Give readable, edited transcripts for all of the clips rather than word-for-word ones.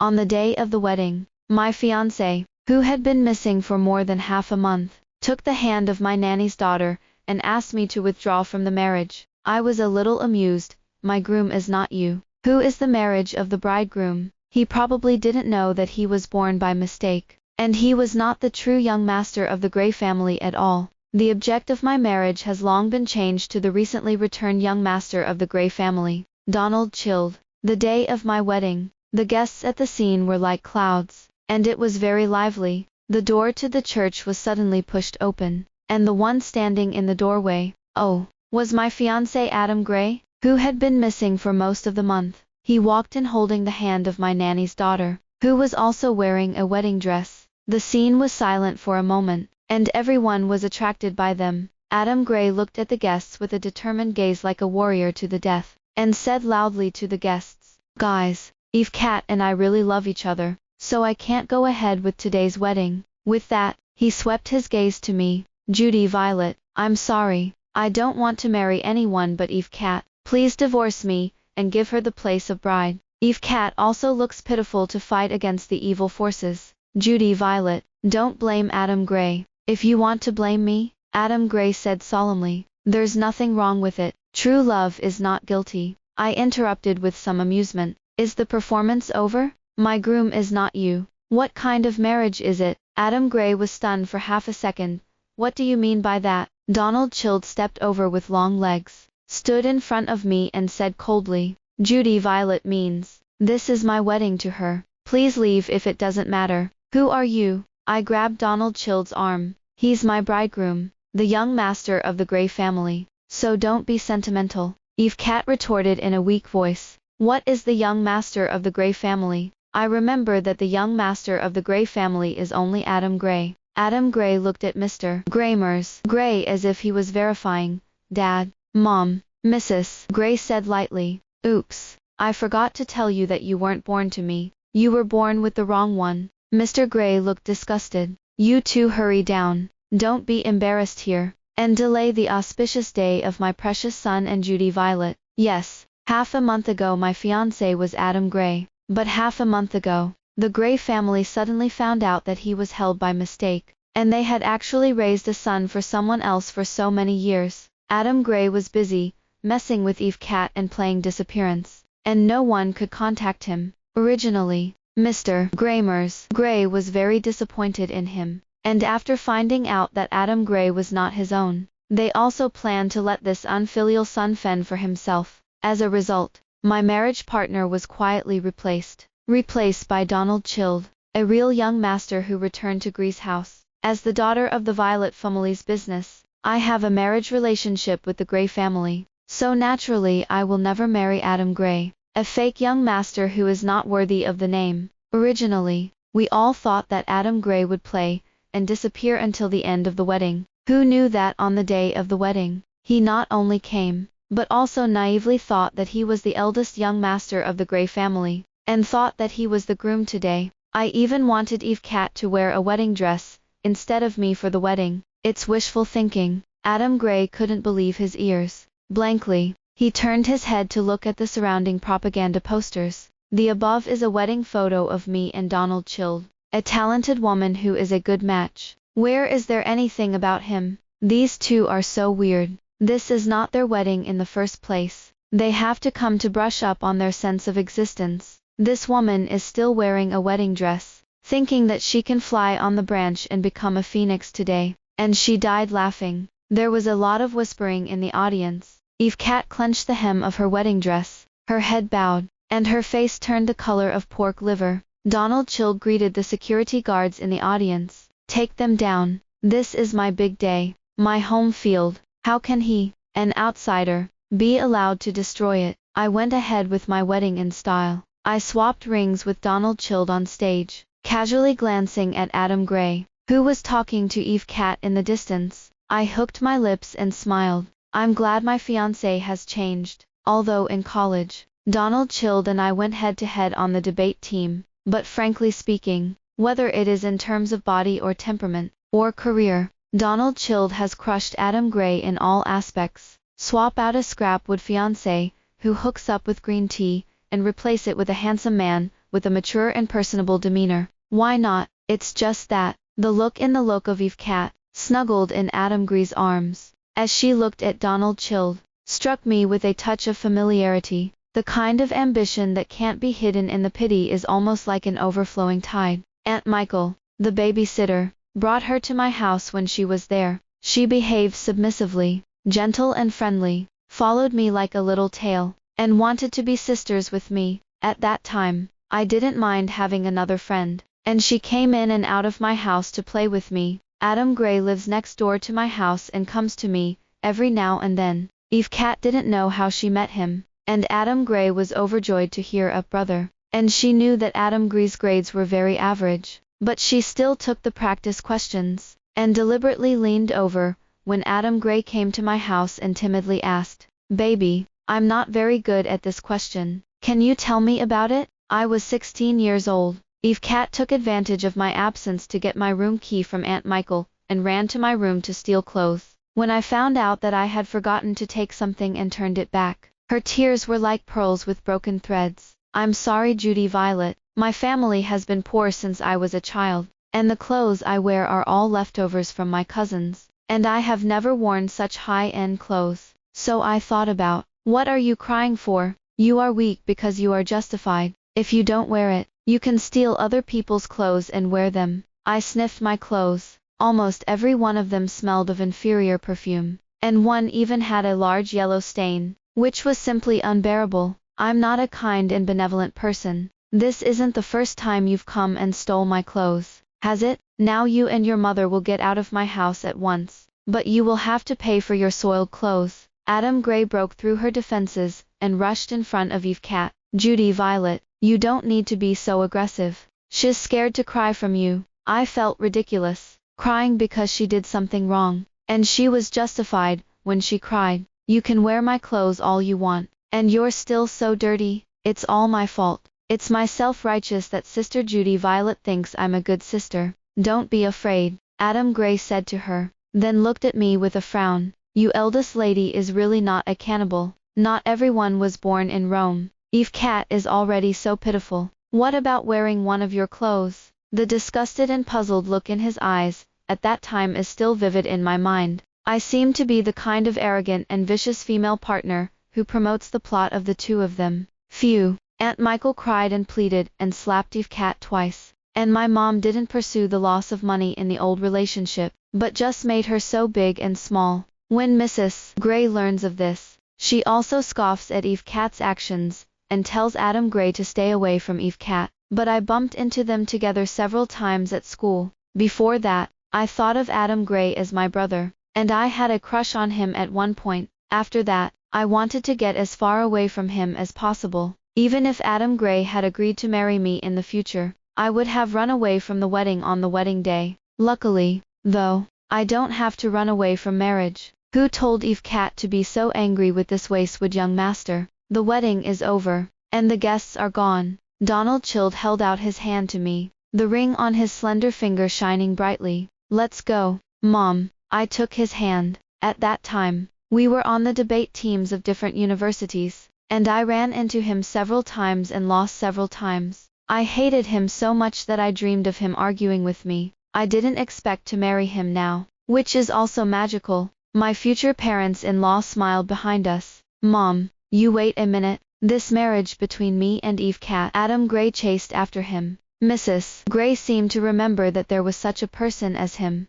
On the day of the wedding, my fiancé, who had been missing for more than half a month, took the hand of my nanny's daughter and asked me to withdraw from the marriage. I was a little amused. My groom is not you. Who is the marriage of the bridegroom? He probably didn't know that he was born by mistake, and he was not the true young master of the Grey family at all. The object of my marriage has long been changed to the recently returned young master of the Grey family. Donald chilled. The day of my wedding, the guests at the scene were like clouds, and it was very lively. The door to the church was suddenly pushed open, and the one standing in the doorway, oh, was my fiancé Adam Gray, who had been missing for most of the month. He walked in holding the hand of my nanny's daughter, who was also wearing a wedding dress. The scene was silent for a moment, and everyone was attracted by them. Adam Gray looked at the guests with a determined gaze like a warrior to the death, and said loudly to the guests, "Guys, Eve Cat and I really love each other, so I can't go ahead with today's wedding." With that, he swept his gaze to me. "Judy Violet, I'm sorry, I don't want to marry anyone but Eve Cat. Please divorce me, and give her the place of bride. Eve Cat also looks pitiful to fight against the evil forces." "Judy Violet, don't blame Adam Gray. If you want to blame me," Adam Gray said solemnly, "there's nothing wrong with it. True love is not guilty." I interrupted with some amusement. "Is the performance over? My groom is not you. What kind of marriage is it?" Adam Gray was stunned for half a second. "What do you mean by that?" Donald chilled stepped over with long legs, stood in front of me and said coldly, "Judy Violet means, this is my wedding to her. Please leave if it doesn't matter." "Who are you?" I grabbed Donald Child's arm. "He's my bridegroom, the young master of the Grey family, so don't be sentimental," Eve Cat retorted in a weak voice. "What is the young master of the Grey family?" I remember that the young master of the Grey family is only Adam Gray. Adam Gray looked at Mr. Grammars Gray as if he was verifying. "Dad, Mom, Mrs. Gray said lightly, "Oops, I forgot to tell you that you weren't born to me. You were born with the wrong one." Mr. Gray looked disgusted. "You two hurry down. Don't be embarrassed here, and delay the auspicious day of my precious son and Judy Violet." Yes, half a month ago my fiancé was Adam Gray, but half a month ago, the Gray family suddenly found out that he was held by mistake, and they had actually raised a son for someone else for so many years. Adam Gray was busy, messing with Eve Cat and playing disappearance, and no one could contact him. Originally, Mr. Grammars Gray was very disappointed in him, and after finding out that Adam Gray was not his own, they also planned to let this unfilial son fend for himself. As a result, my marriage partner was quietly replaced by Donald Child, a real young master who returned to Gree's house. As the daughter of the Violet family's business, I have a marriage relationship with the Gray family, so naturally I will never marry Adam Gray, a fake young master who is not worthy of the name. Originally, we all thought that Adam Gray would play and disappear until the end of the wedding. Who knew that on the day of the wedding, he not only came, but also naively thought that he was the eldest young master of the Gray family, and thought that he was the groom today. I even wanted Eve Cat to wear a wedding dress, instead of me for the wedding. It's wishful thinking. Adam Gray couldn't believe his ears. Blankly, he turned his head to look at the surrounding propaganda posters. The above is a wedding photo of me and Donald Child, a talented woman who is a good match. Where is there anything about him? These two are so weird. This is not their wedding in the first place. They have to come to brush up on their sense of existence. This woman is still wearing a wedding dress, thinking that she can fly on the branch and become a phoenix today, and she died laughing. There was a lot of whispering in the audience. Eve Cat clenched the hem of her wedding dress, her head bowed, and her face turned the color of pork liver. Donald Child greeted the security guards in the audience. "Take them down. This is my big day, my home field. How can he, an outsider, be allowed to destroy it?" I went ahead with my wedding in style. I swapped rings with Donald Child on stage, casually glancing at Adam Gray, who was talking to Eve Cat in the distance. I hooked my lips and smiled. I'm glad my fiancé has changed. Although in college, Donald Child and I went head to head on the debate team, but frankly speaking, whether it is in terms of body or temperament, or career, Donald Child has crushed Adam Gray in all aspects. Swap out a scrap wood fiancé, who hooks up with green tea, and replace it with a handsome man, with a mature and personable demeanor. Why not? It's just that. The look of Eve Cat, snuggled in Adam Gray's arms, as she looked at Donald Childe, struck me with a touch of familiarity. The kind of ambition that can't be hidden in the pity is almost like an overflowing tide. Aunt Michael, the babysitter, brought her to my house when she was there. She behaved submissively, gentle and friendly, followed me like a little tail, and wanted to be sisters with me. At that time, I didn't mind having another friend, and she came in and out of my house to play with me. Adam Gray lives next door to my house and comes to me every now and then. Eve Cat didn't know how she met him, and Adam Gray was overjoyed to hear a brother, and she knew that Adam Gray's grades were very average, but she still took the practice questions, and deliberately leaned over when Adam Gray came to my house and timidly asked, "Baby, I'm not very good at this question. Can you tell me about it?" I was 16 years old. Eve Cat took advantage of my absence to get my room key from Aunt Michael, and ran to my room to steal clothes. When I found out that I had forgotten to take something and turned it back, her tears were like pearls with broken threads. "I'm sorry, Judy Violet. My family has been poor since I was a child, and the clothes I wear are all leftovers from my cousins, and I have never worn such high-end clothes. So I thought about, what are you crying for? You are weak because you are justified. If you don't wear it, you can steal other people's clothes and wear them." I sniffed my clothes. Almost every one of them smelled of inferior perfume, and one even had a large yellow stain, which was simply unbearable. "I'm not a kind and benevolent person. This isn't the first time you've come and stole my clothes, has it? Now you and your mother will get out of my house at once, but you will have to pay for your soiled clothes." Adam Gray broke through her defenses and rushed in front of Eve Cat. "Judy Violet, you don't need to be so aggressive. She's scared to cry from you." I felt ridiculous, crying because she did something wrong, and she was justified when she cried. "You can wear my clothes all you want, and you're still so dirty. It's all my fault. It's my self-righteous that Sister Judy Violet thinks I'm a good sister." "Don't be afraid," Adam Gray said to her, then looked at me with a frown. "You eldest lady is really not a cannibal. Not everyone was born in Rome. Eve Cat is already so pitiful. What about wearing one of your clothes?" The disgusted and puzzled look in his eyes at that time is still vivid in my mind. I seemed to be the kind of arrogant and vicious female partner who promotes the plot of the two of them. Phew! Aunt Michael cried and pleaded and slapped Eve Cat twice, and my mom didn't pursue the loss of money in the old relationship, but just made her so big and small. When Mrs. Gray learns of this, she also scoffs at Eve Cat's actions, and tells Adam Gray to stay away from Eve Cat. But I bumped into them together several times at school. Before that, I thought of Adam Gray as my brother, and I had a crush on him at one point. After that, I wanted to get as far away from him as possible. Even if Adam Gray had agreed to marry me in the future, I would have run away from the wedding on the wedding day. Luckily, though, I don't have to run away from marriage. Who told Eve Cat to be so angry with this wastewood young master? The wedding is over, and the guests are gone. Donald Childe held out his hand to me, the ring on his slender finger shining brightly. "Let's go, Mom." I took his hand. At that time, we were on the debate teams of different universities, and I ran into him several times and lost several times. I hated him so much that I dreamed of him arguing with me. I didn't expect to marry him now, which is also magical. My future parents-in-law smiled behind us. "Mom, you wait a minute. This marriage between me and Eve Cat." Adam Gray chased after him. Mrs. Gray seemed to remember that there was such a person as him.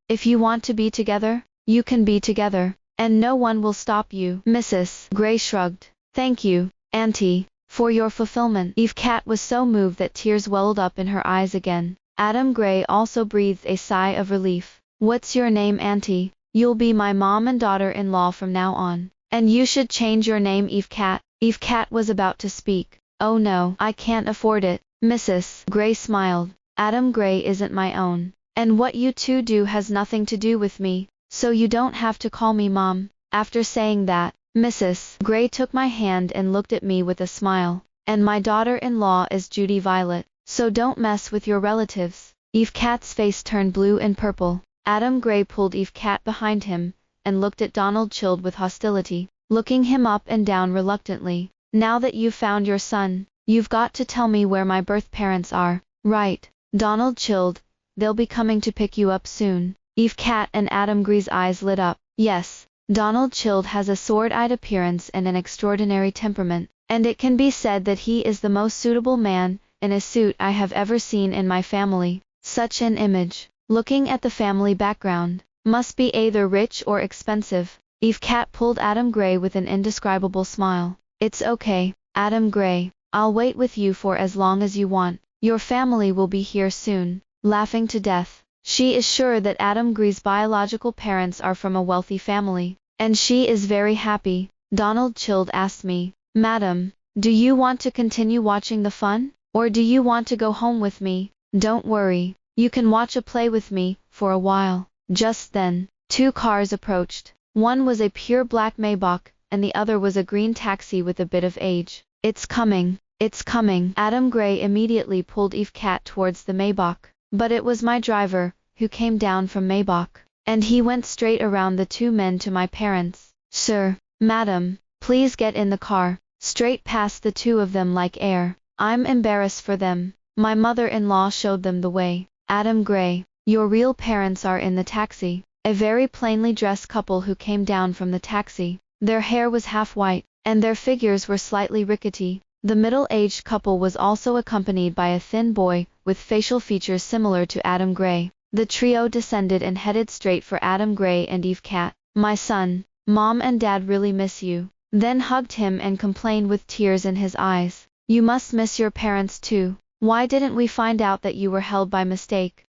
If you want to be together, you can be together, and no one will stop you." Mrs. Gray shrugged. "Thank you, Auntie, for your fulfillment." Eve Cat was so moved that tears welled up in her eyes again. Adam Gray also breathed a sigh of relief. "What's your name, Auntie? You'll be my mom and daughter-in-law from now on. And you should change your name, Eve Cat." Eve Cat was about to speak. "Oh no, I can't afford it." Mrs. Gray smiled. "Adam Gray isn't my own, and what you two do has nothing to do with me, so you don't have to call me Mom." After saying that, Mrs. Gray took my hand and looked at me with a smile. "And my daughter-in-law is Judy Violet, so don't mess with your relatives." Eve Cat's face turned blue and purple. Adam Gray pulled Eve Cat behind him, and looked at Donald Childe with hostility, looking him up and down reluctantly. "Now that you've found your son, You've got to tell me where my birth parents are. Right. Donald chilled. They'll be coming to pick you up soon. Eve Cat and Adam Gree's eyes lit up. Yes. Donald Chilled has a sword-eyed appearance and an extraordinary temperament, and it can be said that he is the most suitable man in a suit I have ever seen in my family. Such an image, looking at the family background, must be either rich or expensive. Eve Cat pulled Adam Gray with an indescribable smile. It's okay, Adam Gray. I'll wait with you for as long as you want. Your family will be here soon. Laughing to death. She is sure that Adam Gray's biological parents are from a wealthy family, and she is very happy. Donald Chilled asked me, Madam, do you want to continue watching the fun? Or do you want to go home with me? Don't worry, you can watch a play with me for a while. Just then, two cars approached. One was a pure black Maybach, and the other was a green taxi with a bit of age. It's coming, it's coming. Adam Gray immediately pulled Eve Cat towards the Maybach. But it was my driver, who came down from Maybach, and he went straight around the two men to my parents. Sir, madam, please get in the car, straight past the two of them like air. I'm embarrassed for them. My mother-in-law showed them the way. Adam Gray, your real parents are in the taxi. A very plainly dressed couple who came down from the taxi. Their hair was half white, and their figures were slightly rickety. The middle-aged couple was also accompanied by a thin boy, with facial features similar to Adam Gray. The trio descended and headed straight for Adam Gray and Eve Cat. My son, Mom and Dad really miss you. Then hugged him and complained with tears in his eyes. You must miss your parents too. Why didn't we find out that you were held by mistake?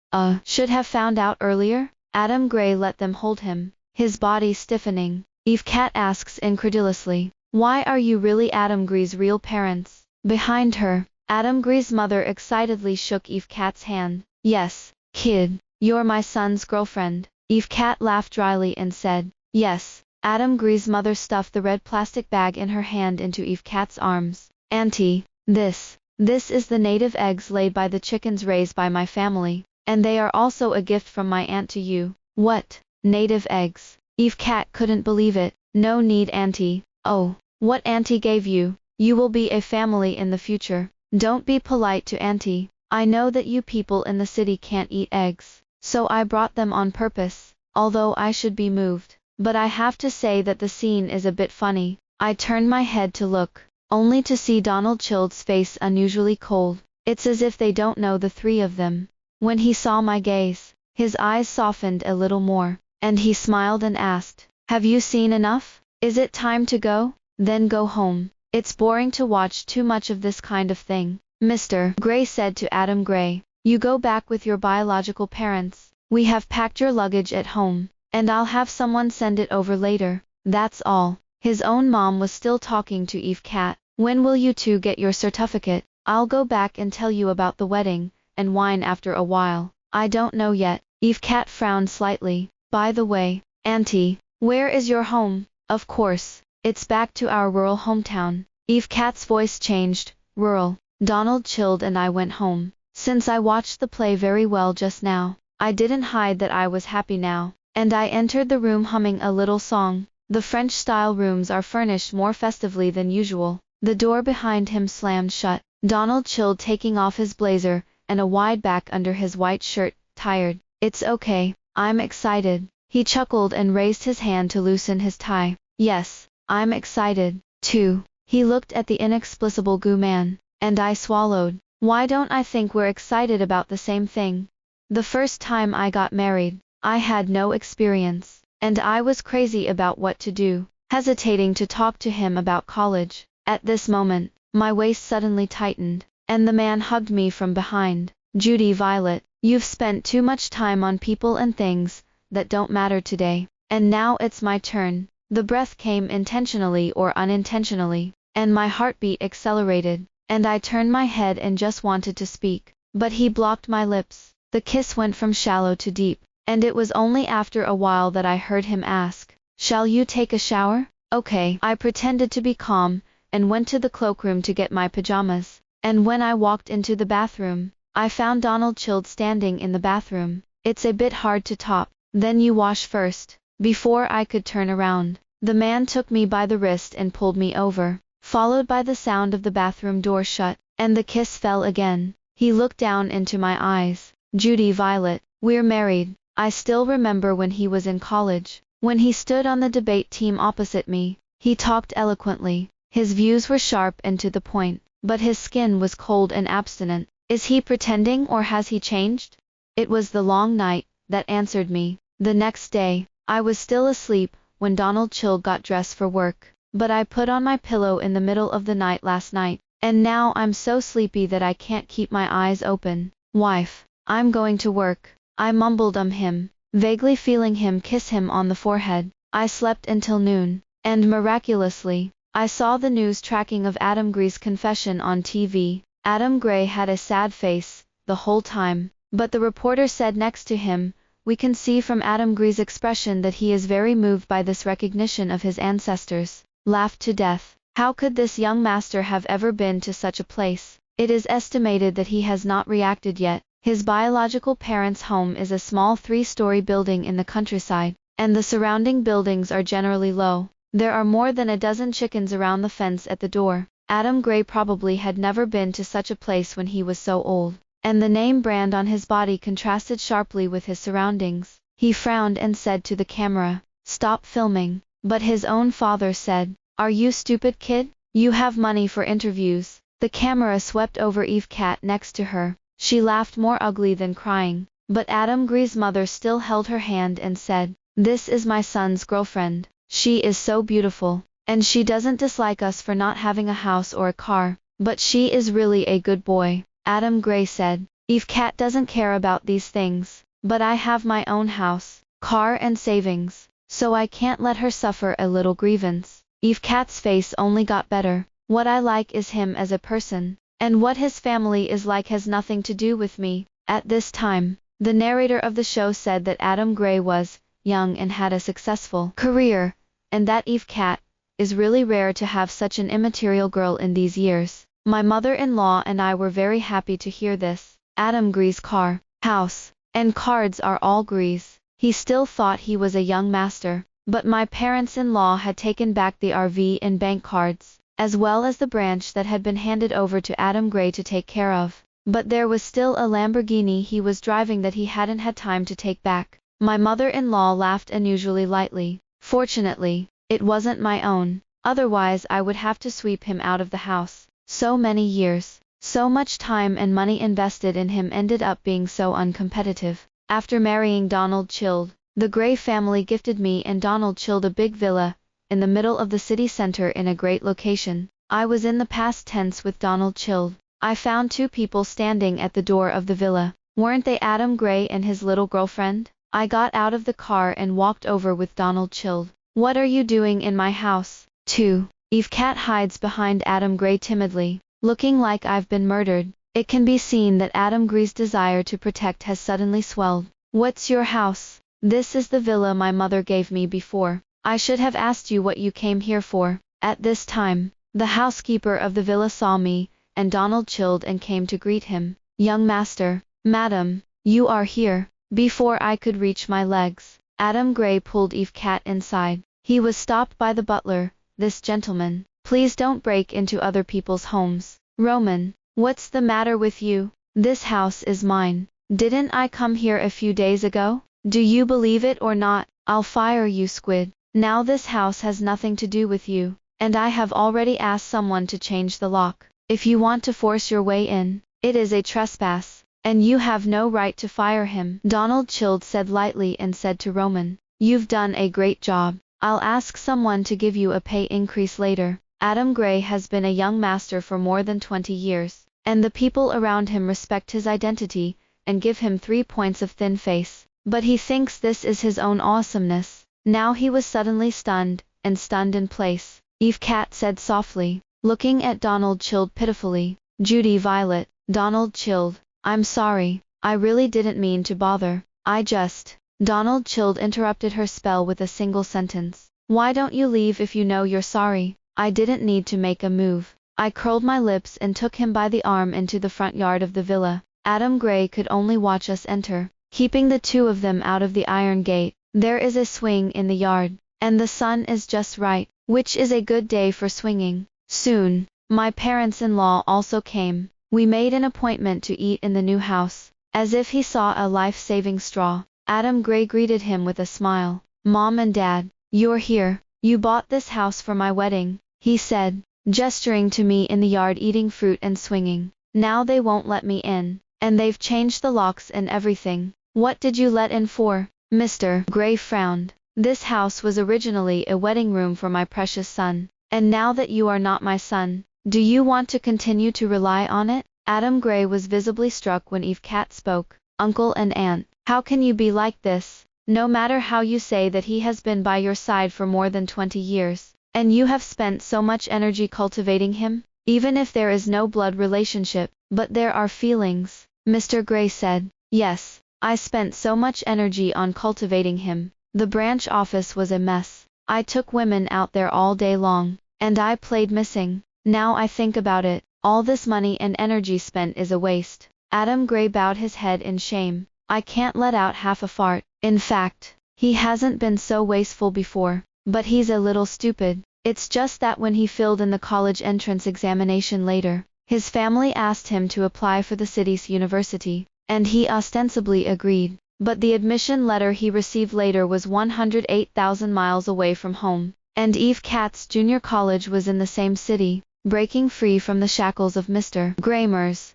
Should have found out earlier? Adam Gray let them hold him, his body stiffening. Eve Cat asks incredulously, why are you really Adam Gray's real parents? Behind her, Adam Gray's mother excitedly shook Eve Cat's hand. Yes, kid, you're my son's girlfriend. Eve Cat laughed dryly and said, yes. Adam Gray's mother stuffed the red plastic bag in her hand into Eve Cat's arms. Auntie, this is the native eggs laid by the chickens raised by my family, and they are also a gift from my aunt to you. What? Native eggs? Eve Cat couldn't believe it. No need, Auntie. Oh, what Auntie gave you. You will be a family in the future. Don't be polite to Auntie. I know that you people in the city can't eat eggs, so I brought them on purpose, although I should be moved. But I have to say that the scene is a bit funny. I turned my head to look, only to see Donald Chilled's face unusually cold. It's as if they don't know the three of them. When he saw my gaze, his eyes softened a little more, and he smiled and asked, have you seen enough? Is it time to go? Then go home. It's boring to watch too much of this kind of thing. Mr. Gray said to Adam Gray, you go back with your biological parents. We have packed your luggage at home, and I'll have someone send it over later. That's all. His own mom was still talking to Eve Cat. When will you two get your certificate? I'll go back and tell you about the wedding, and whine after a while. I don't know yet. Eve Cat frowned slightly. By the way, Auntie, where is your home? Of course, it's back to our rural hometown. Eve Cat's voice changed. Rural. Donald Chilled and I went home. Since I watched the play very well just now, I didn't hide that I was happy now, and I entered the room humming a little song. The French-style rooms are furnished more festively than usual. The door behind him slammed shut. Donald Chilled taking off his blazer, and a wide back under his white shirt, tired. It's okay, I'm excited. He chuckled and raised his hand to loosen his tie. Yes, I'm excited, too. He looked at the inexplicable goo man, and I swallowed. Why don't I think we're excited about the same thing? The first time I got married, I had no experience, and I was crazy about what to do, hesitating to talk to him about college. At this moment, my waist suddenly tightened, and the man hugged me from behind. Judy Violet, you've spent too much time on people and things that don't matter today, and now it's my turn. The breath came intentionally or unintentionally, and my heartbeat accelerated, and I turned my head and just wanted to speak, but he blocked my lips. The kiss went from shallow to deep, and it was only after a while that I heard him ask, shall you take a shower? Okay. I pretended to be calm, and went to the cloakroom to get my pajamas, and when I walked into the bathroom, I found Donald Chilled standing in the bathroom. It's a bit hard to top. Then you wash first. Before I could turn around, the man took me by the wrist and pulled me over. followed by the sound of the bathroom door shut, and the kiss fell again. He looked down into my eyes. Judy Violet, we're married. I still remember when he was in college. When he stood on the debate team opposite me, he talked eloquently. His views were sharp and to the point, but his skin was cold and abstinent. Is he pretending or has he changed? It was the long night that answered me. The next day, I was still asleep when Donald Child got dressed for work, but I put on my pillow in the middle of the night last night, and now I'm so sleepy that I can't keep my eyes open. Wife, I'm going to work. I mumbled him, vaguely feeling him kiss him on the forehead. I slept until noon, and miraculously, I saw the news tracking of Adam Gray's confession on TV. Adam Gray had a sad face the whole time, but the reporter said next to him, "We can see from Adam Gray's expression that he is very moved by this recognition of his ancestors." Laughed to death. How could this young master have ever been to such a place? It is estimated that he has not reacted yet. His biological parents' home is a small 3-story building in the countryside, and the surrounding buildings are generally low. There are more than a dozen chickens around the fence at the door. Adam Gray probably had never been to such a place when he was so old, and the name brand on his body contrasted sharply with his surroundings. He frowned and said to the camera, "Stop filming." But his own father said, "Are you stupid, kid? You have money for interviews." The camera swept over Eve Cat next to her. She laughed more ugly than crying, but Adam Gray's mother still held her hand and said, "This is my son's girlfriend. She is so beautiful, and she doesn't dislike us for not having a house or a car, but she is really a good boy." Adam Gray said, "Eve Cat doesn't care about these things, but I have my own house, car and savings, so I can't let her suffer a little grievance." Eve Cat's face only got better. "What I like is him as a person, and what his family is like has nothing to do with me." At this time, the narrator of the show said that Adam Gray was young and had a successful career, and that Eve Cat is really rare to have such an immaterial girl in these years. My mother-in-law and I were very happy to hear this. Adam Gray's car, house, and cards are all Gray's. He still thought he was a young master, but my parents-in-law had taken back the RV and bank cards, as well as the branch that had been handed over to Adam Gray to take care of. But there was still a Lamborghini he was driving that he hadn't had time to take back. My mother-in-law laughed unusually lightly. "Fortunately, it wasn't my own, otherwise I would have to sweep him out of the house. So many years, so much time and money invested in him ended up being so uncompetitive." After marrying Donald Child, the Gray family gifted me and Donald Child a big villa in the middle of the city center in a great location. I was in the past tense with Donald Child. I found 2 people standing at the door of the villa. Weren't they Adam Gray and his little girlfriend? I got out of the car and walked over with Donald Child. "What are you doing in my house?" 2. Eve Cat hides behind Adam Gray timidly, looking like I've been murdered. It can be seen that Adam Gray's desire to protect has suddenly swelled. "What's your house?" "This is the villa my mother gave me before. I should have asked you what you came here for." At this time, the housekeeper of the villa saw me and Donald Child and came to greet him. "Young master, madam, you are here." Before I could reach my legs, Adam Gray pulled Eve Cat inside. He was stopped by the butler. "This gentleman, please don't break into other people's homes." "Roman, what's the matter with you? This house is mine. Didn't I come here a few days ago? Do you believe it or not? I'll fire you, squid. Now this house has nothing to do with you, and I have already asked someone to change the lock. If you want to force your way in, it is a trespass, and you have no right to fire him." Donald Child said lightly and said to Roman, "You've done a great job. I'll ask someone to give you a pay increase later." Adam Gray has been a young master for more than 20 years, and the people around him respect his identity and give him 3 points of thin face. But he thinks this is his own awesomeness. Now he was suddenly stunned, and stunned in place. Eve Cat said softly, looking at Donald Child pitifully, "Judy Violet." "Donald Child, I'm sorry. I really didn't mean to bother. I just..." Donald Child interrupted her spell with a single sentence. "Why don't you leave if you know you're sorry?" I didn't need to make a move. I curled my lips and took him by the arm into the front yard of the villa. Adam Gray could only watch us enter, keeping the 2 of them out of the iron gate. There is a swing in the yard, and the sun is just right, which is a good day for swinging. Soon, my parents-in-law also came. We made an appointment to eat in the new house. As if he saw a life-saving straw, Adam Gray greeted him with a smile. Mom and Dad, you're here. You bought this house for my wedding, he said, gesturing to me in the yard eating fruit and swinging. Now they won't let me in, and they've changed the locks and everything. What did you let in for? Mr. Gray frowned. This house was originally a wedding room for my precious son, and now that you are not my son, do you want to continue to rely on it? Adam Gray was visibly struck when Eve Cat spoke. Uncle and Aunt, how can you be like this? No matter how you say that he has been by your side for more than 20 years, and you have spent so much energy cultivating him, even if there is no blood relationship, but there are feelings, Mr. Gray said. Yes, I spent so much energy on cultivating him. The branch office was a mess. I took women out there all day long, and I played missing. Now I think about it, all this money and energy spent is a waste. Adam Gray bowed his head in shame. I can't let out half a fart. In fact, he hasn't been so wasteful before, but he's a little stupid. It's just that when he filled in the college entrance examination later, his family asked him to apply for the city's university, and he ostensibly agreed. But the admission letter he received later was 108,000 miles away from home, and Eve Cat's junior college was in the same city. Breaking free from the shackles of Mr.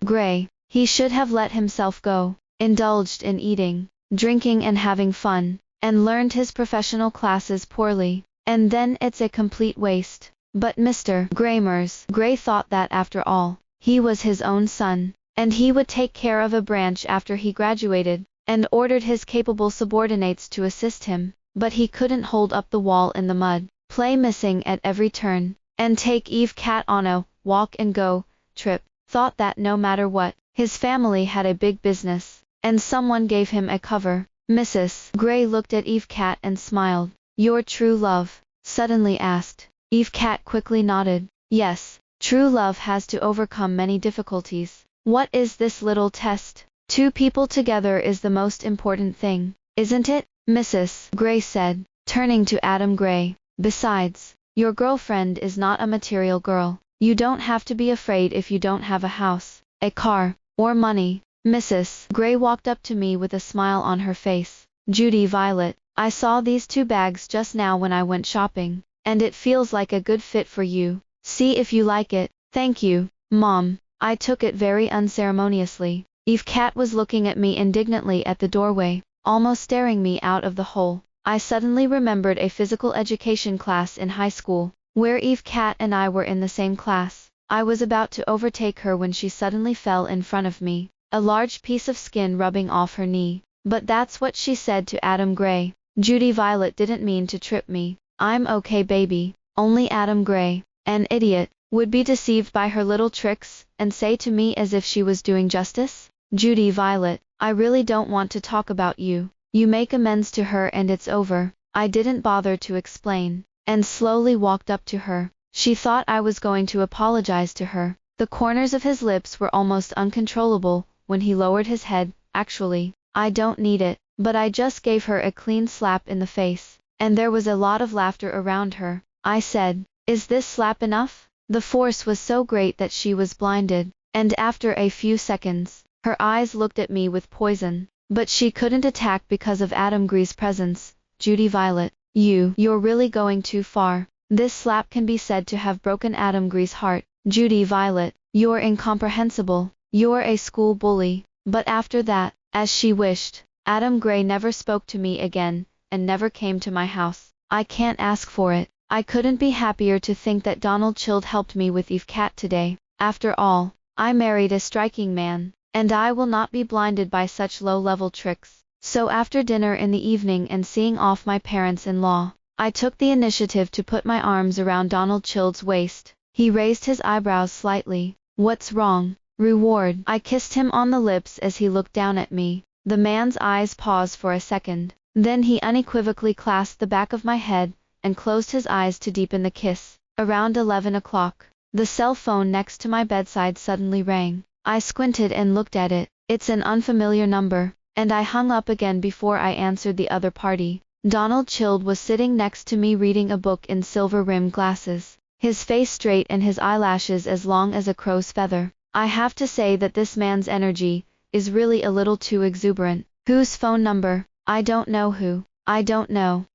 Gray, he should have let himself go, indulged in eating, drinking and having fun, and learned his professional classes poorly, and then it's a complete waste. But Mr. Gray thought that after all, he was his own son, and he would take care of a branch after he graduated, and ordered his capable subordinates to assist him, but he couldn't hold up the wall in the mud, play missing at every turn, and take Eve Cat on a walk and go trip. Thought that no matter what, his family had a big business, and someone gave him a cover. Mrs. Gray looked at Eve Cat and smiled. Your true love? Suddenly asked. Eve Cat quickly nodded. Yes, true love has to overcome many difficulties. What is this little test? 2 people together is the most important thing, isn't it? Mrs. Gray said, turning to Adam Gray. Besides, your girlfriend is not a material girl. You don't have to be afraid if you don't have a house, a car, or money. Mrs. Gray walked up to me with a smile on her face. Judy Violet, I saw these 2 bags just now when I went shopping, and it feels like a good fit for you. See if you like it. Thank you, Mom. I took it very unceremoniously. Eve Cat was looking at me indignantly at the doorway, almost staring me out of the hole. I suddenly remembered a physical education class in high school, where Eve Cat and I were in the same class. I was about to overtake her when she suddenly fell in front of me, a large piece of skin rubbing off her knee. But that's what she said to Adam Gray. Judy Violet didn't mean to trip me. I'm okay, baby. Only Adam Gray, an idiot, would be deceived by her little tricks, and say to me as if she was doing justice. Judy Violet, I really don't want to talk about you. You make amends to her and it's over. I didn't bother to explain, and slowly walked up to her. She thought I was going to apologize to her. The corners of his lips were almost uncontrollable when he lowered his head. Actually, I don't need it, but I just gave her a clean slap in the face, and there was a lot of laughter around her. I said, is this slap enough? The force was so great that she was blinded, and after a few seconds, her eyes looked at me with poison. But she couldn't attack because of Adam Gray's presence. Judy Violet, you're really going too far. This slap can be said to have broken Adam Gray's heart. Judy Violet, you're incomprehensible. You're a school bully. But after that, as she wished, Adam Gray never spoke to me again, and never came to my house. I can't ask for it. I couldn't be happier to think that Donald Childe helped me with Eve Cat today. After all, I married a striking man, and I will not be blinded by such low-level tricks. So after dinner in the evening and seeing off my parents-in-law, I took the initiative to put my arms around Donald Childe's waist. He raised his eyebrows slightly. What's wrong? Reward. I kissed him on the lips as he looked down at me. The man's eyes paused for a second. Then he unequivocally clasped the back of my head, and closed his eyes to deepen the kiss. Around 11 o'clock, the cell phone next to my bedside suddenly rang. I squinted and looked at it. It's an unfamiliar number, and I hung up again before I answered the other party. Donald Childe was sitting next to me reading a book in silver-rimmed glasses. his face straight and his eyelashes as long as a crow's feather. I have to say that this man's energy is really a little too exuberant. Whose phone number? I don't know who. I don't know.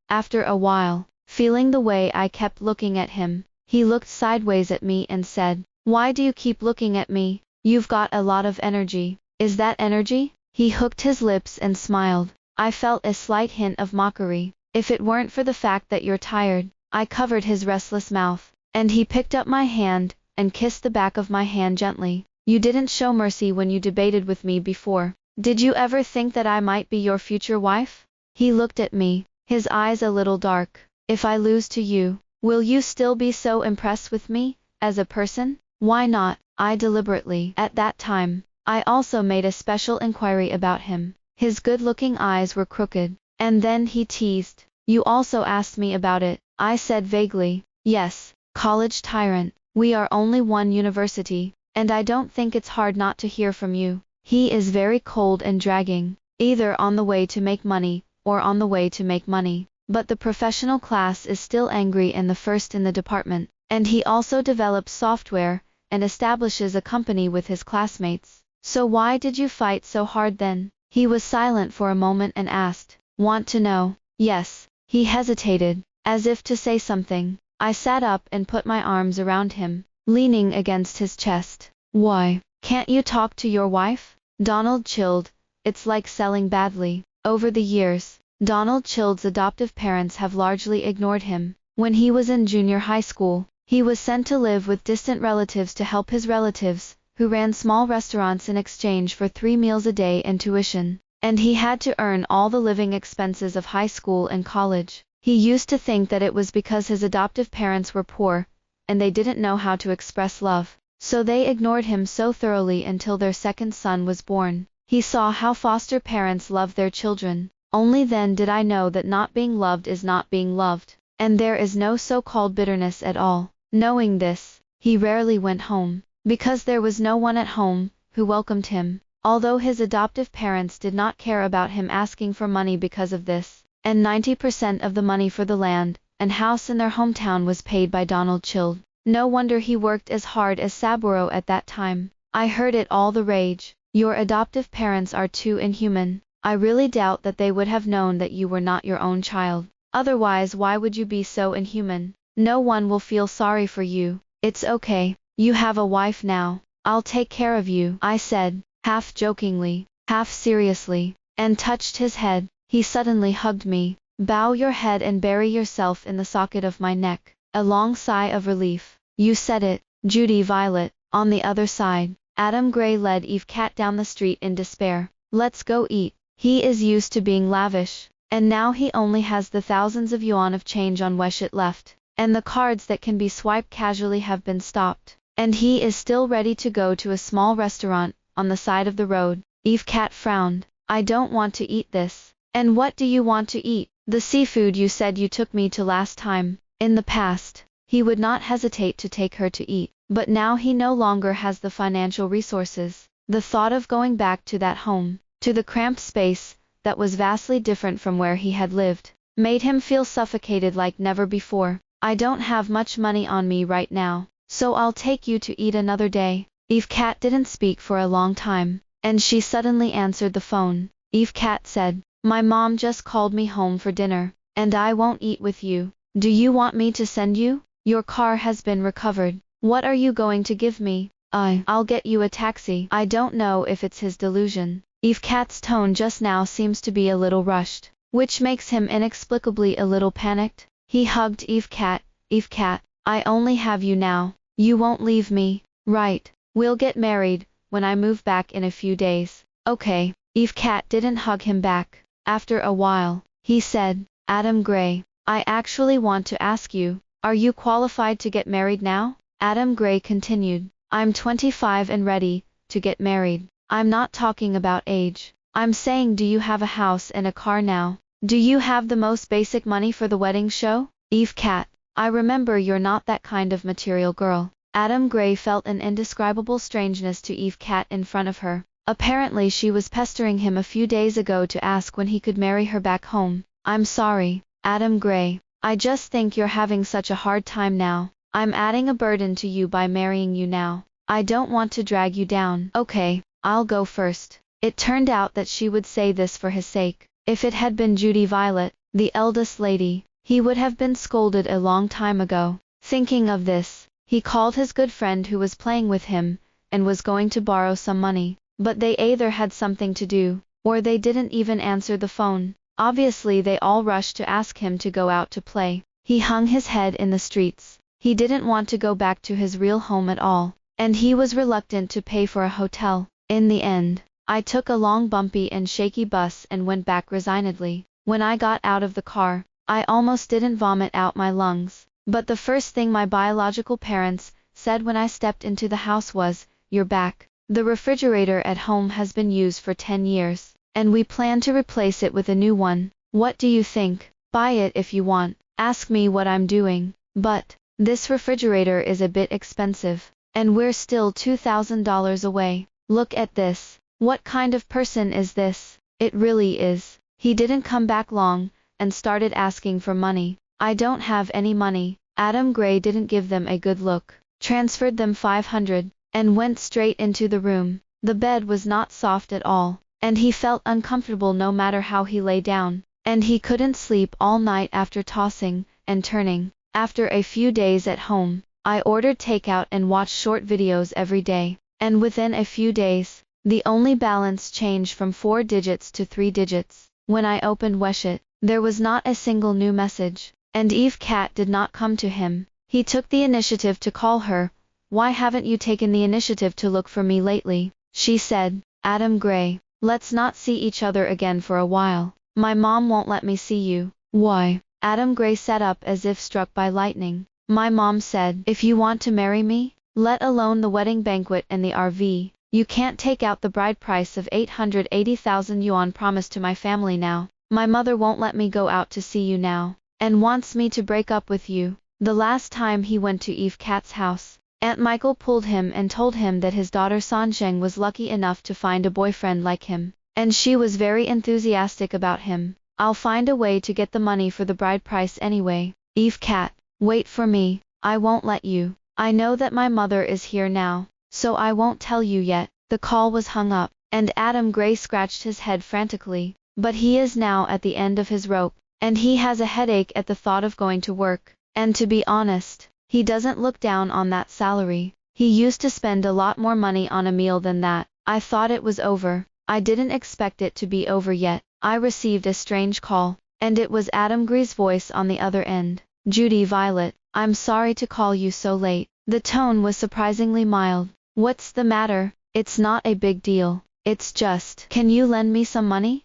After a while, feeling the way I kept looking at him, he looked sideways at me and said, "Why do you keep looking at me? You've got a lot of energy." Is that energy? He hooked his lips and smiled. I felt a slight hint of mockery. If it weren't for the fact that you're tired. I covered his restless mouth, and he picked up my hand and kissed the back of my hand gently. You didn't show mercy when you debated with me before. Did you ever think that I might be your future wife? He looked at me, his eyes a little dark. If I lose to you, will you still be so impressed with me, as a person? Why not? I deliberately. At that time, I also made a special inquiry about him. His good-looking eyes were crooked. And then he teased. You also asked me about it. I said vaguely, yes, college tyrant. We are only one university, and I don't think it's hard not to hear from you. He is very cold and dragging, either on the way to make money, or on the way to make money. But the professional class is still angry and the first in the department, and he also develops software, and establishes a company with his classmates. So why did you fight so hard then? He was silent for a moment and asked, want to know? Yes. He hesitated, as if to say something. I sat up and put my arms around him, leaning against his chest. Why? Can't you talk to your wife? Donald chilled. It's like selling badly. Over the years, Donald Child's adoptive parents have largely ignored him. When he was in junior high school, he was sent to live with distant relatives to help his relatives, who ran small restaurants in exchange for 3 meals a day and tuition. And he had to earn all the living expenses of high school and college. He used to think that it was because his adoptive parents were poor, and they didn't know how to express love. So they ignored him so thoroughly until their second son was born. He saw how foster parents love their children. Only then did I know that not being loved is not being loved, and there is no so-called bitterness at all. Knowing this, he rarely went home, because there was no one at home who welcomed him. Although his adoptive parents did not care about him asking for money because of this, and 90% of the money for the land and house in their hometown was paid by Donald Child. No wonder he worked as hard as Saburo at that time. I heard it all the rage. Your adoptive parents are too inhuman. I really doubt that they would have known that you were not your own child. Otherwise, why would you be so inhuman? No one will feel sorry for you. It's okay. You have a wife now. I'll take care of you, I said, half jokingly, half seriously, and touched his head. He suddenly hugged me. Bow your head and bury yourself in the socket of my neck. A long sigh of relief. You said it, Judy Violet. On the other side, Adam Gray led Eve Cat down the street in despair. Let's go eat. He is used to being lavish, and now he only has the thousands of yuan of change on Weshit left, and the cards that can be swiped casually have been stopped, and he is still ready to go to a small restaurant on the side of the road. Eve Cat frowned. I don't want to eat this. And what do you want to eat? The seafood you said you took me to last time. In the past, he would not hesitate to take her to eat, but now he no longer has the financial resources. The thought of going back to that home, to the cramped space that was vastly different from where he had lived, made him feel suffocated like never before. I don't have much money on me right now, so I'll take you to eat another day. Eve Cat didn't speak for a long time, and she suddenly answered the phone. Eve Cat said, my mom just called me home for dinner, and I won't eat with you. Do you want me to send you? Your car has been recovered. What are you going to give me? I'll get you a taxi. I don't know if it's his delusion. Eve Cat's tone just now seems to be a little rushed, which makes him inexplicably a little panicked. He hugged Eve Cat. Eve Cat, I only have you now. You won't leave me, right? We'll get married when I move back in a few days. Okay. Eve Cat didn't hug him back. After a while, he said, Adam Gray, I actually want to ask you, are you qualified to get married now? Adam Gray continued, I'm 25 and ready to get married. I'm not talking about age. I'm saying, do you have a house and a car now? Do you have the most basic money for the wedding show? Eve Cat, I remember you're not that kind of material girl. Adam Gray felt an indescribable strangeness to Eve Cat in front of her. Apparently she was pestering him a few days ago to ask when he could marry her back home. I'm sorry, Adam Gray, I just think you're having such a hard time now. I'm adding a burden to you by marrying you now. I don't want to drag you down. Okay, I'll go first. It turned out that she would say this for his sake. If it had been Judy Violet, the eldest lady, he would have been scolded a long time ago. Thinking of this, he called his good friend who was playing with him, and was going to borrow some money. But they either had something to do, or they didn't even answer the phone. Obviously they all rushed to ask him to go out to play. He hung his head in the streets. He didn't want to go back to his real home at all, and he was reluctant to pay for a hotel. In the end, I took a long bumpy and shaky bus and went back resignedly. When I got out of the car, I almost didn't vomit out my lungs. But the first thing my biological parents said when I stepped into the house was, "You're back. The refrigerator at home has been used for 10 years, and we plan to replace it with a new one. What do you think? Buy it if you want. Ask me what I'm doing. But this refrigerator is a bit expensive, and we're still $2,000 away. Look at this. What kind of person is this? It really is." He didn't come back long, and started asking for money. "I don't have any money." Adam Gray didn't give them a good look, transferred them $500, and went straight into the room. The bed was not soft at all, and he felt uncomfortable no matter how he lay down, and he couldn't sleep all night after tossing and turning. After a few days at home, I ordered takeout and watched short videos every day, and within a few days, the only balance changed from 4 digits to 3 digits. When I opened Weshit, there was not a single new message, and Eve Cat did not come to him. He took the initiative to call her. "Why haven't you taken the initiative to look for me lately?" she said. "Adam Gray, let's not see each other again for a while. My mom won't let me see you." "Why?" Adam Gray sat up as if struck by lightning. "My mom said, if you want to marry me, let alone the wedding banquet and the RV, you can't take out the bride price of 880,000 yuan promised to my family now. My mother won't let me go out to see you now, and wants me to break up with you." The last time he went to Eve Cat's house, Aunt Michael pulled him and told him that his daughter Sansheng was lucky enough to find a boyfriend like him, and she was very enthusiastic about him. "I'll find a way to get the money for the bride price anyway." "Eve Cat, wait for me. I won't let you. I know that my mother is here now, so I won't tell you yet." The call was hung up, and Adam Gray scratched his head frantically. But he is now at the end of his rope, and he has a headache at the thought of going to work. And to be honest, he doesn't look down on that salary. He used to spend a lot more money on a meal than that. I thought it was over. I didn't expect it to be over yet. I received a strange call, and it was Adam Gray's voice on the other end. "Judy Violet, I'm sorry to call you so late." The tone was surprisingly mild. "What's the matter?" "It's not a big deal. It's just, can you lend me some money?"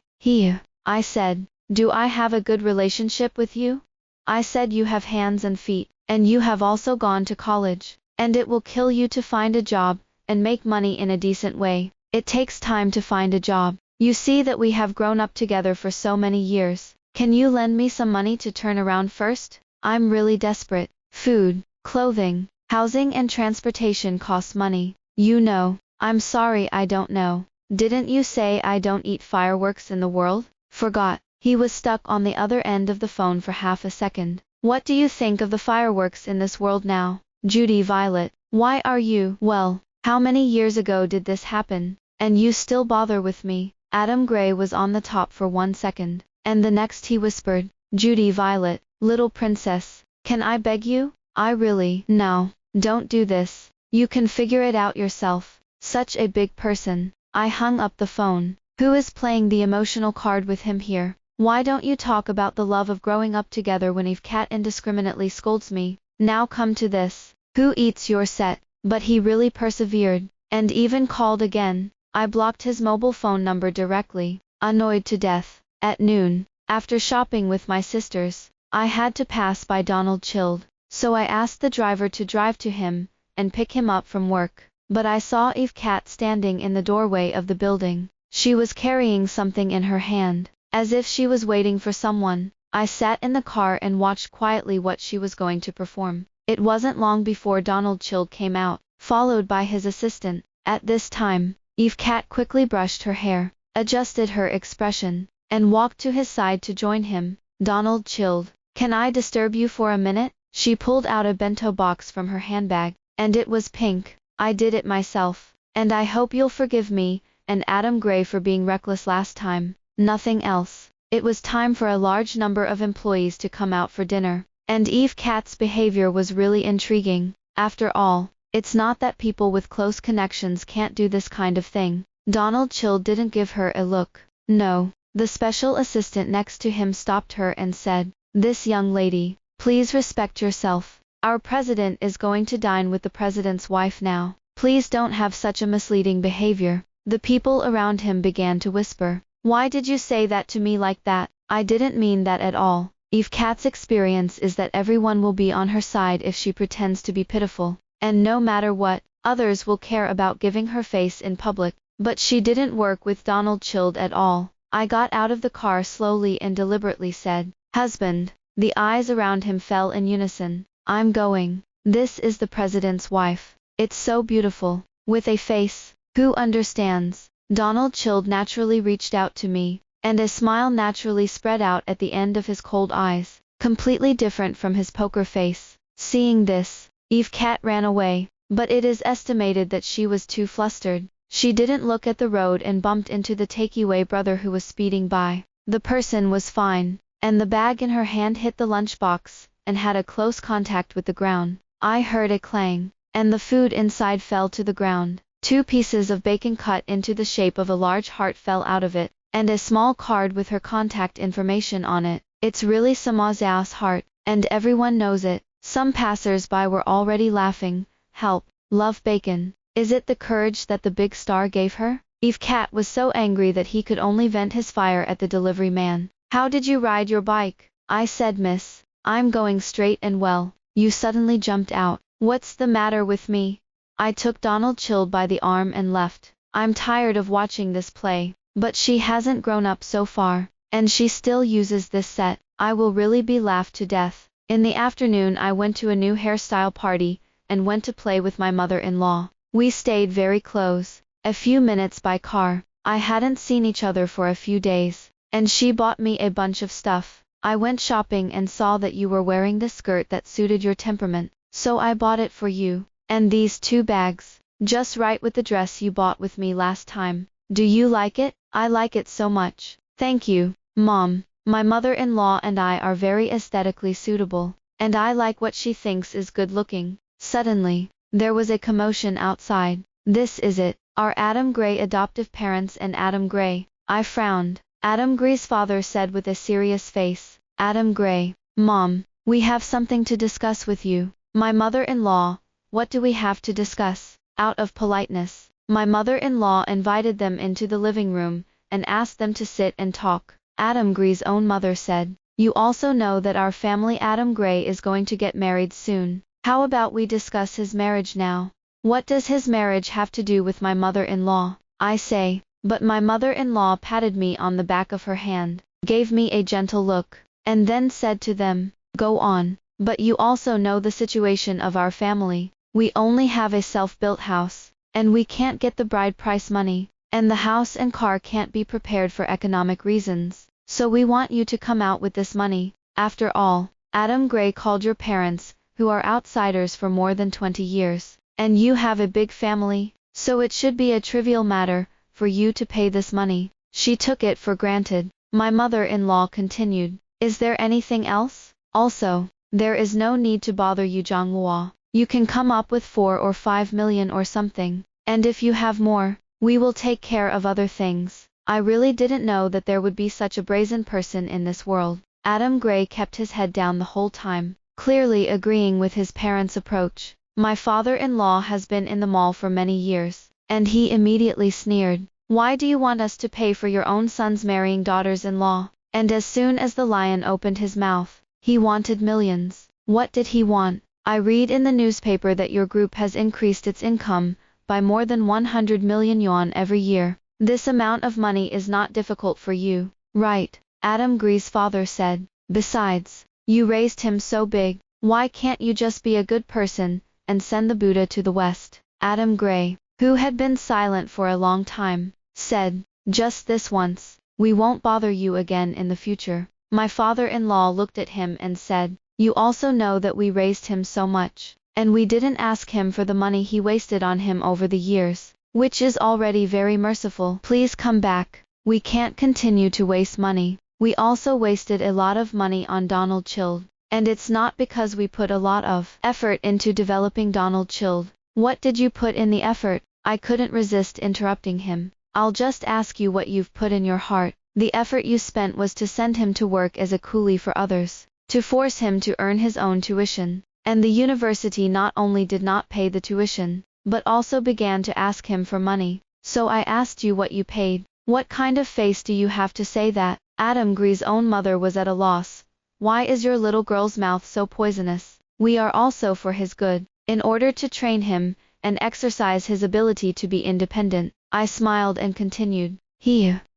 I said, "Do I have a good relationship with you? I said you have hands and feet, and you have also gone to college, and it will kill you to find a job, and make money in a decent way. It takes time to find a job. You see that we have grown up together for so many years. Can you lend me some money to turn around first? I'm really desperate. Food, clothing, housing and transportation cost money. You know." "I'm sorry, I don't know. Didn't you say I don't eat fireworks in the world?" "Forgot." He was stuck on the other end of the phone for half a second. "What do you think of the fireworks in this world now?" "Judy Violet, why are you—" "Well, how many years ago did this happen? And you still bother with me?" Adam Gray was on the top for 1 second, and the next he whispered, "Judy Violet, little princess, can I beg you? I really—" "No, don't do this. You can figure it out yourself. Such a big person." I hung up the phone. Who is playing the emotional card with him here? Why don't you talk about the love of growing up together when Eve Cat indiscriminately scolds me? Now come to this. Who eats your set? But he really persevered, and even called again. I blocked his mobile phone number directly, annoyed to death. At noon, after shopping with my sisters, I had to pass by Donald Chilled, so I asked the driver to drive to him, and pick him up from work. But I saw Eve Cat standing in the doorway of the building. She was carrying something in her hand, as if she was waiting for someone. I sat in the car and watched quietly what she was going to perform. It wasn't long before Donald Chilled came out, followed by his assistant. At this time, Eve Cat quickly brushed her hair, adjusted her expression, and walked to his side to join him. "Donald Chilled, Can I disturb you for a minute? She pulled out a bento box from her handbag, and it was pink. I did it myself, and I hope you'll forgive me and Adam Gray for being reckless last time. Nothing else. It was time for a large number of employees to come out for dinner, and Eve Kat's behavior was really intriguing. After all, it's not that people with close connections can't do this kind of thing. Donald Chill didn't give her a look. No. The special assistant next to him stopped her and said, "This young lady, please respect yourself. Our president is going to dine with the president's wife now. Please don't have such a misleading behavior." The people around him began to whisper, "Why did you say that to me like that? I didn't mean that at all." Eve Kat's experience is that everyone will be on her side if she pretends to be pitiful, and no matter what, others will care about giving her face in public. But she didn't work with Donald Chilled at all. I got out of the car slowly and deliberately said, "Husband." The eyes around him fell in unison. "I'm going. This is the president's wife. It's so beautiful, with a face. Who understands?" Donald Chilled naturally reached out to me, and a smile naturally spread out at the end of his cold eyes, completely different from his poker face. Seeing this, Eve Kat ran away, but it is estimated that she was too flustered. She didn't look at the road and bumped into the takeaway brother who was speeding by. The person was fine, and the bag in her hand hit the lunchbox and had a close contact with the ground. I heard a clang, and the food inside fell to the ground. 2 pieces of bacon cut into the shape of a large heart fell out of it, and a small card with her contact information on it. It's really Samazia's heart, and everyone knows it. Some passers-by were already laughing. "Help, love bacon." Is it the courage that the big star gave her? Eve Kat was so angry that he could only vent his fire at the delivery man. "How did you ride your bike?" I said, "Miss, I'm going straight and well. You suddenly jumped out. What's the matter with me?" I took Donald Chilled by the arm and left. I'm tired of watching this play, but she hasn't grown up so far, and she still uses this set. I will really be laughed to death. In the afternoon I went to a new hairstyle party, and went to play with my mother-in-law. We stayed very close, a few minutes by car. I hadn't seen each other for a few days, and she bought me a bunch of stuff. I went shopping and saw that you were wearing this skirt that suited your temperament, so I bought it for you. And these 2 bags, just right with the dress you bought with me last time. Do you like it? I like it so much. Thank you, Mom. My mother-in-law and I are very aesthetically suitable, and I like what she thinks is good looking. Suddenly, there was a commotion outside. This is it. Are Adam Gray adoptive parents and Adam Gray? I frowned. Adam Gray's father said with a serious face, "Adam Gray, Mom, we have something to discuss with you." My mother-in-law, "What do we have to discuss?" Out of politeness, my mother-in-law invited them into the living room, and asked them to sit and talk. Adam Gray's own mother said, "You also know that our family Adam Gray is going to get married soon. How about we discuss his marriage now?" What does his marriage have to do with my mother-in-law? I say, but my mother-in-law patted me on the back of her hand, gave me a gentle look, and then said to them, "Go on, but you also know the situation of our family. We only have a self-built house, and we can't get the bride price money, and the house and car can't be prepared for economic reasons. So we want you to come out with this money. After all, Adam Gray called your parents, who are outsiders for more than 20 years, and you have a big family, so it should be a trivial matter for you to pay this money." She took it for granted. My mother-in-law continued, "Is there anything else? Also, there is no need to bother you, Zhonghua. You can come up with 4 or 5 million or something, and if you have more, we will take care of other things." I really didn't know that there would be such a brazen person in this world. Adam Gray kept his head down the whole time, clearly agreeing with his parents' approach. My father-in-law has been in the mall for many years, and he immediately sneered, "Why do you want us to pay for your own sons marrying daughters-in-law?" And as soon as the lion opened his mouth, he wanted millions. What did he want? "I read in the newspaper that your group has increased its income by more than 100 million yuan every year. This amount of money is not difficult for you, right?" Adam Gray's father said. "Besides, you raised him so big, why can't you just be a good person and send the Buddha to the West?" Adam Gray, who had been silent for a long time, said, "Just this once. We won't bother you again in the future." My father-in-law looked at him and said, "You also know that we raised him so much, and we didn't ask him for the money he wasted on him over the years, which is already very merciful. Please come back. We can't continue to waste money. We also wasted a lot of money on Donald Child, and it's not because we put a lot of effort into developing Donald Child." "What did you put in the effort?" I couldn't resist interrupting him. "I'll just ask you what you've put in your heart." "The effort you spent was to send him to work as a coolie for others, to force him to earn his own tuition, and the university not only did not pay the tuition, but also began to ask him for money. So I asked you what you paid." "What kind of face do you have to say that?" Adam Gree's own mother was at a loss. "Why is your little girl's mouth so poisonous? We are also for his good, in order to train him, and exercise his ability to be independent." I smiled and continued,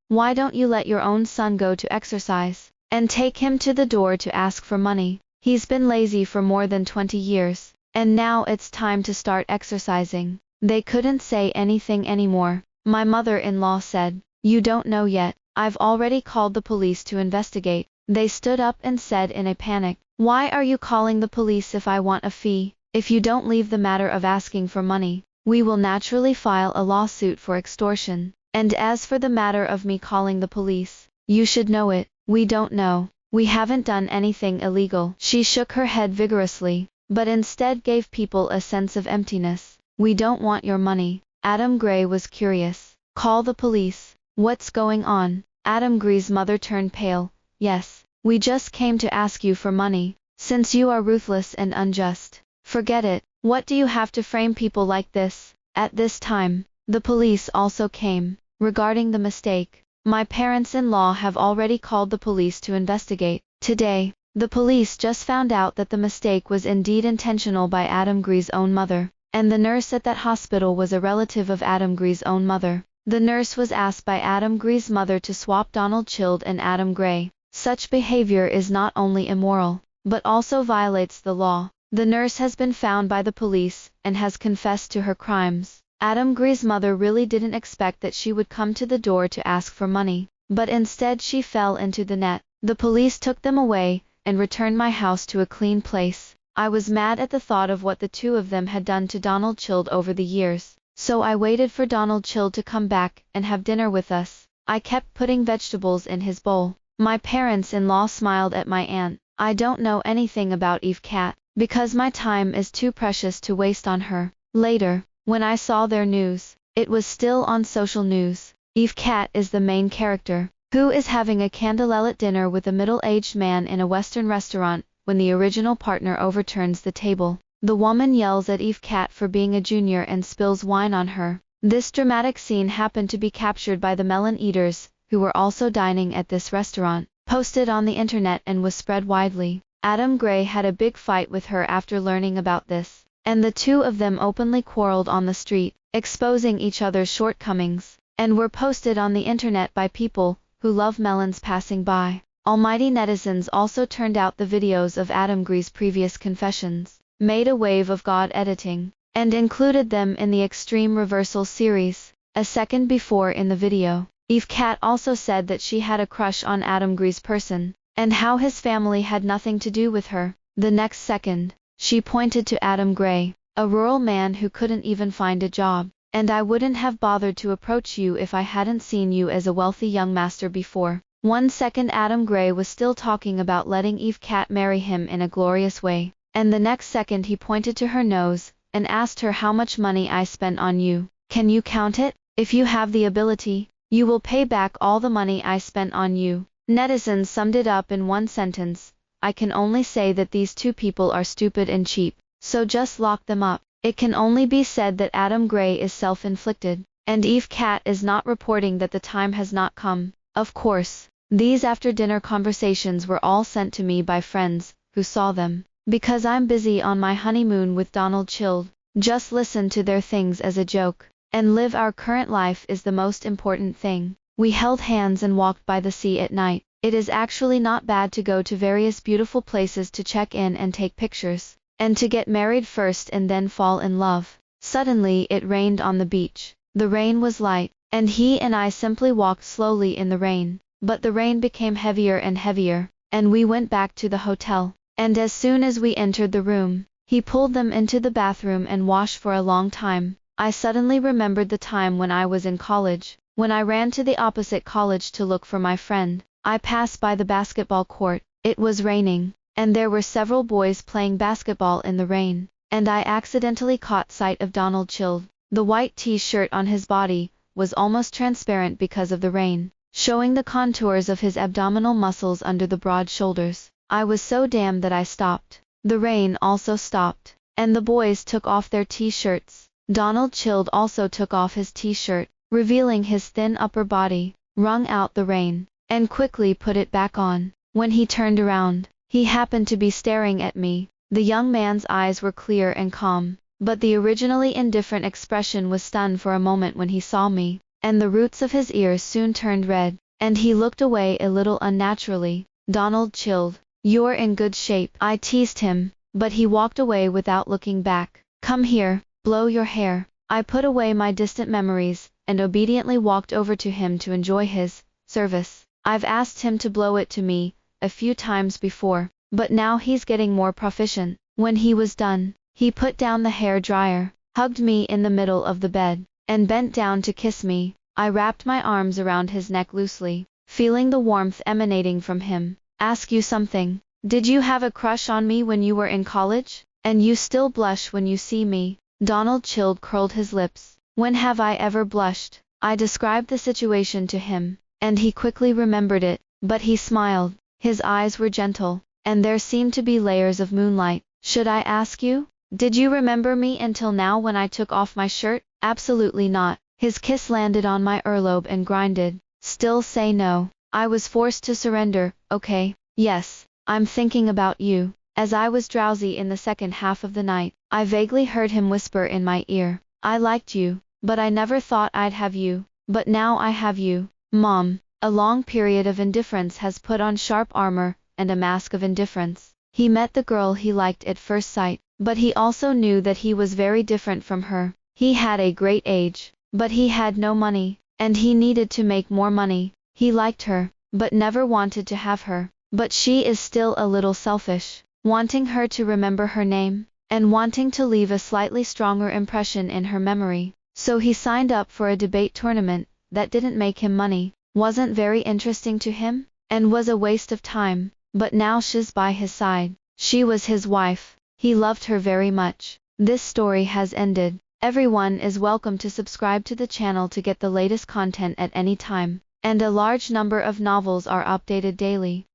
Why don't you let your own son go to exercise, and take him to the door to ask for money? He's been lazy for more than 20 years, and now it's time to start exercising." They couldn't say anything anymore. My mother-in-law said, "You don't know yet. I've already called the police to investigate." They stood up and said in a panic, "Why are you calling the police if I want a fee? If you don't leave the matter of asking for money, we will naturally file a lawsuit for extortion. And as for the matter of me calling the police, you should know it. We don't know. We haven't done anything illegal." She shook her head vigorously, but instead gave people a sense of emptiness. "We don't want your money." Adam Gray was curious. "Call the police. What's going on?" Adam Gray's mother turned pale. "Yes, we just came to ask you for money. Since you are ruthless and unjust, forget it. What do you have to frame people like this?" At this time, the police also came. Regarding the mistake, my parents-in-law have already called the police to investigate. Today, the police just found out that the mistake was indeed intentional by Adam Gray's own mother, and the nurse at that hospital was a relative of Adam Gray's own mother. The nurse was asked by Adam Gray's mother to swap Donald Child and Adam Gray. Such behavior is not only immoral, but also violates the law. The nurse has been found by the police, and has confessed to her crimes. Adam Gray's mother really didn't expect that she would come to the door to ask for money, but instead she fell into the net. The police took them away, and returned my house to a clean place. I was mad at the thought of what the two of them had done to Donald Child over the years, so I waited for Donald Child to come back and have dinner with us. I kept putting vegetables in his bowl. My parents-in-law smiled at my aunt. I don't know anything about Eve Cat, because my time is too precious to waste on her. Later, when I saw their news, it was still on social news. Eve Cat is the main character, who is having a candlelit dinner with a middle-aged man in a Western restaurant, when the original partner overturns the table. The woman yells at Eve Cat for being a junior and spills wine on her. This dramatic scene happened to be captured by the melon eaters, who were also dining at this restaurant, posted on the internet and was spread widely. Adam Gray had a big fight with her after learning about this, and the two of them openly quarreled on the street, exposing each other's shortcomings, and were posted on the internet by people who love melons passing by. Almighty netizens also turned out the videos of Adam Gray's previous confessions, made a wave of God editing, and included them in the Extreme Reversal series. A second before in the video, Eve Cat also said that she had a crush on Adam Gray's person, and how his family had nothing to do with her. The next second, she pointed to Adam Gray, a rural man who couldn't even find a job. "And I wouldn't have bothered to approach you if I hadn't seen you as a wealthy young master before." 1 second Adam Gray was still talking about letting Eve Cat marry him in a glorious way, and the next second he pointed to her nose, and asked her how much money I spent on you. "Can you count it? If you have the ability, you will pay back all the money I spent on you." Netizens summed it up in one sentence: "I can only say that these two people are stupid and cheap, so just lock them up." It can only be said that Adam Gray is self-inflicted, and Eve Cat is not reporting that the time has not come. Of course, these after-dinner conversations were all sent to me by friends, who saw them, because I'm busy on my honeymoon with Donald Child. Just listen to their things as a joke, and live our current life is the most important thing. We held hands and walked by the sea at night. It is actually not bad to go to various beautiful places to check in and take pictures, and to get married first and then fall in love. Suddenly it rained on the beach. The rain was light, and he and I simply walked slowly in the rain, but the rain became heavier and heavier. and we went back to the hotel. And as soon as we entered the room, he pulled them into the bathroom and washed for a long time. I suddenly remembered the time when I was in college, when I ran to the opposite college to look for my friend. I passed by the basketball court. It was raining, and there were several boys playing basketball in the rain, and I accidentally caught sight of Donald Child. The white t-shirt on his body was almost transparent because of the rain, showing the contours of his abdominal muscles under the broad shoulders. I was so damned that I stopped. The rain also stopped, and the boys took off their t-shirts. Donald Child also took off his t-shirt, revealing his thin upper body, wrung out the rain, and quickly put it back on. When he turned around, he happened to be staring at me. The young man's eyes were clear and calm, but the originally indifferent expression was stunned for a moment when he saw me, and the roots of his ears soon turned red, and he looked away a little unnaturally. Donald Child, you're in good shape, I teased him, but he walked away without looking back. Come here, blow your hair. I put away my distant memories, and obediently walked over to him to enjoy his service. I've asked him to blow it to me a few times before, but now he's getting more proficient. When he was done, he put down the hair dryer, hugged me in the middle of the bed, and bent down to kiss me. I wrapped my arms around his neck loosely, feeling the warmth emanating from him. Ask you something. Did you have a crush on me when you were in college? And you still blush when you see me? Donald Child curled his lips. When have I ever blushed? I described the situation to him, and he quickly remembered it, but he smiled. His eyes were gentle, and there seemed to be layers of moonlight. Should I ask you? Did you remember me until now when I took off my shirt? Absolutely not. His kiss landed on my earlobe and grinded. Still say no. I was forced to surrender. Okay. Yes. I'm thinking about you. As I was drowsy in the second half of the night, I vaguely heard him whisper in my ear. I liked you, but I never thought I'd have you. But now I have you. Mom. A long period of indifference has put on sharp armor and a mask of indifference. He met the girl he liked at first sight, but he also knew that he was very different from her. He had a great age, but he had no money, and he needed to make more money. He liked her, but never wanted to have her. But she is still a little selfish, wanting her to remember her name, and wanting to leave a slightly stronger impression in her memory. So he signed up for a debate tournament that didn't make him money, wasn't very interesting to him, and was a waste of time. But now she's by his side. She was his wife. He loved her very much. This story has ended. Everyone is welcome to subscribe to the channel to get the latest content at any time, and a large number of novels are updated daily.